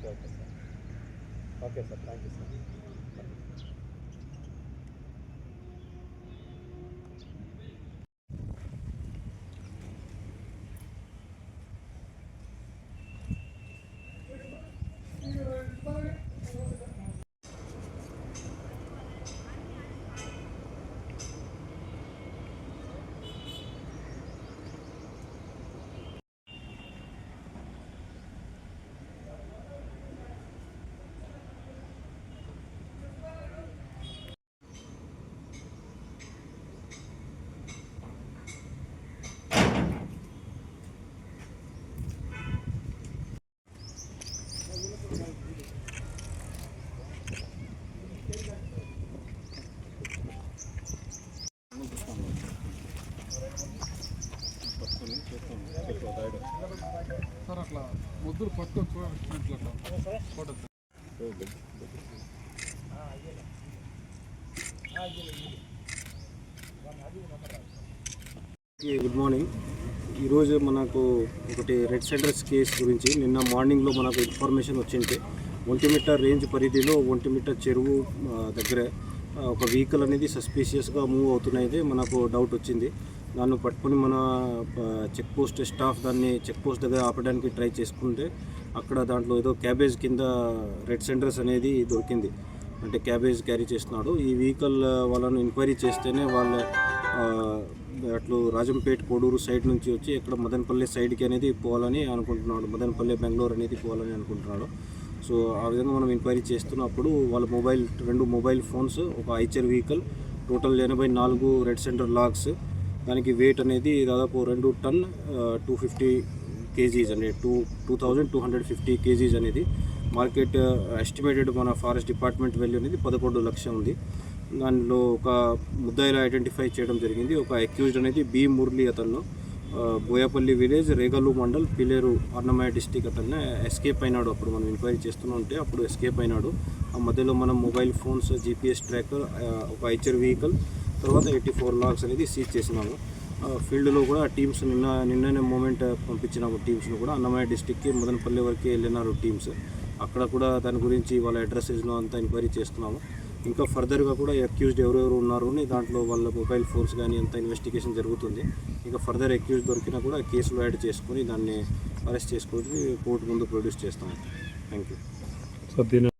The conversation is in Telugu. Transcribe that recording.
Okay okay sir. Okay sir, thank you sir. Sir అట్లా ముద్దులు పట్టుకొని చూడండి ఫోటో. Good morning. ఈరోజు మనకు ఒకటి రెడ్ సెంటర్స్ కేసు గురించి నిన్న మార్నింగ్లో మనకు ఇన్ఫర్మేషన్ వచ్చింటే ఒంటిమిట్ట రేంజ్ పరిధిలో ఒంటిమిట్ట చెరువు దగ్గర ఒక వెహికల్ అనేది సస్పీషియస్గా మూవ్ అవుతున్నది మనకు డౌట్ వచ్చింది. దాన్ని పట్టుకొని మన చెక్ పోస్ట్ స్టాఫ్ దాన్ని చెక్ పోస్ట్ దగ్గర ఆపడానికి ట్రై చేసుకుంటే అక్కడ దాంట్లో ఏదో క్యాబేజ్ కింద రెడ్ సెంటర్స్ అనేది దొరికింది. అంటే క్యాబేజ్ క్యారీ చేస్తున్నాడు. ఈ వెహికల్ వాళ్ళను ఎంక్వైరీ చేస్తేనే వాళ్ళ అట్లు రాజంపేట కోడూరు సైడ్ నుంచి వచ్చి ఇక్కడ మదనపల్లి సైడ్కి అనేది పోవాలని అనుకుంటున్నాడు. మదనపల్లి బెంగళూరు అనేది పోవాలని అనుకుంటున్నాడు. సో ఆ విధంగా మనం ఎంక్వైరీ చేస్తున్నప్పుడు వాళ్ళ రెండు మొబైల్ ఫోన్స్, ఒక Eicher vehicle, total 84 red sander logs, దానికి వెయిట్ అనేది దాదాపు 2 టన్ 250 కేజీస్ అనేది 2250 కేజీస్ అనేది మార్కెట్ ఎస్టిమేటెడ్ మన ఫారెస్ట్ డిపార్ట్మెంట్ వాల్యూ అనేది 11 లక్షలు ఉంది. దానిలో ఒక ముద్దాయిలా ఐడెంటిఫై చేయడం జరిగింది. ఒక అక్యూజ్డ్ అనేది బి మురళి, అతను బోయపల్లి విలేజ్, రేగల్లు మండల్, పిలేరు, అన్నమయ్య డిస్టిక్. అతన్ని ఎస్కేప్ అయినాడు. అప్పుడు మనం ఎంక్వైరీ చేస్తుంటే అప్పుడు ఎస్కేప్ అయినాడు. ఆ మధ్యలో మనం మొబైల్ ఫోన్స్, జీపీఎస్ ట్రాకర్, ఒక ఐచర్ వెహికల్, తర్వాత 84 లాగ్స్ అనేది సీజ్ చేసినాము. ఫీల్డ్లో కూడా టీమ్స్ నిన్ననే మూమెంట్ పంపించినాము. టీమ్స్ను కూడా అన్నమయ్య డిస్టిక్కి మదనపల్లి వరకు వెళ్ళినారు టీమ్స్. అక్కడ కూడా దాని గురించి వాళ్ళ అడ్రస్ను అంతా ఎంక్వైరీ చేస్తున్నాము. ఇంకా ఫర్దర్గా కూడా అక్యూజ్డ్ ఎవరెవరు ఉన్నారు అని దాంట్లో వాళ్ళ మొబైల్ ఫోన్స్ కానీ అంత ఇన్వెస్టిగేషన్ జరుగుతుంది. ఇంకా ఫర్దర్ అక్యూజ్డ్ దొరికినా కూడా కేసులో యాడ్ చేసుకొని దాన్ని అరెస్ట్ చేసుకొని కోర్టు ముందు ప్రొడ్యూస్ చేస్తాము. Thank you.